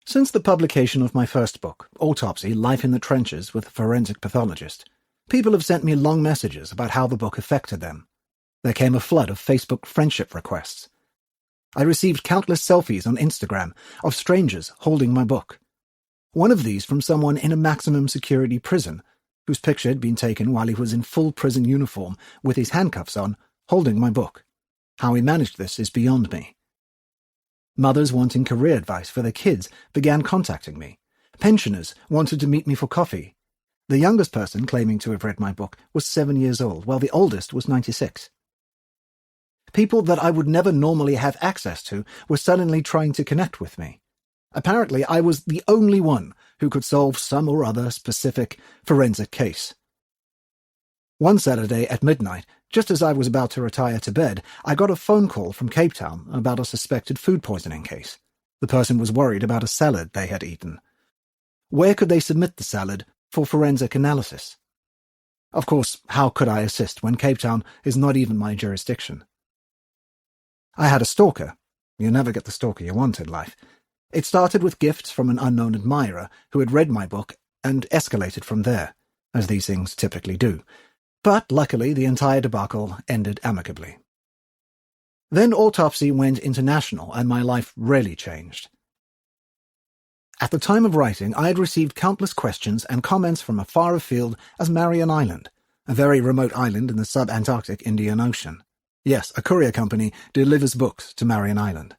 Since the publication of my first book, Autopsy, Life in the Trenches with a Forensic Pathologist, people have sent me long messages about how the book affected them. There came a flood of Facebook friendship requests. I received countless selfies on Instagram of strangers holding my book. One of these from someone in a maximum security prison, whose picture had been taken while he was in full prison uniform with his handcuffs on, holding my book. How he managed this is beyond me. Mothers wanting career advice for their kids began contacting me. Pensioners wanted to meet me for coffee. The youngest person claiming to have read my book was 7 years old, while the oldest was 96. People that I would never normally have access to were suddenly trying to connect with me. Apparently, I was the only one who could solve some or other specific forensic case. One Saturday at midnight, just as I was about to retire to bed, I got a phone call from Cape Town about a suspected food poisoning case. The person was worried about a salad they had eaten. Where could they submit the salad for forensic analysis? Of course, how could I assist when Cape Town is not even my jurisdiction? I had a stalker. You never get the stalker you want in life. It started with gifts from an unknown admirer who had read my book and escalated from there, as these things typically do. But luckily, the entire debacle ended amicably. Then Autopsy went international, and my life really changed. At the time of writing, I had received countless questions and comments from as far afield as Marion Island, a very remote island in the sub-Antarctic Indian Ocean. Yes, a courier company delivers books to Marion Island.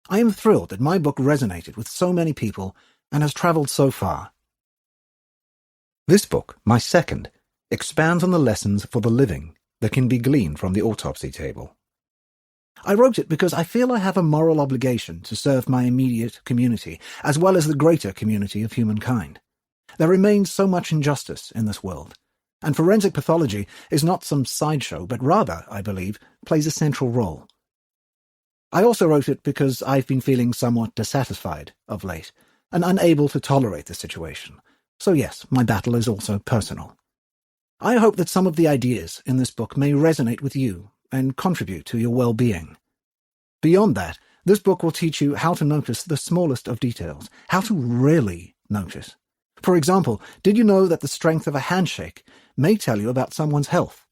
I am thrilled that my book resonated with so many people and has travelled so far. This book, my second, expands on the lessons for the living that can be gleaned from the autopsy table. I wrote it because I feel I have a moral obligation to serve my immediate community, as well as the greater community of humankind. There remains so much injustice in this world, and forensic pathology is not some sideshow, but rather, I believe, plays a central role. I also wrote it because I've been feeling somewhat dissatisfied of late, and unable to tolerate the situation. So yes, my battle is also personal. I hope that some of the ideas in this book may resonate with you and contribute to your well-being. Beyond that, this book will teach you how to notice the smallest of details, how to really notice. For example, did you know that the strength of a handshake may tell you about someone's health?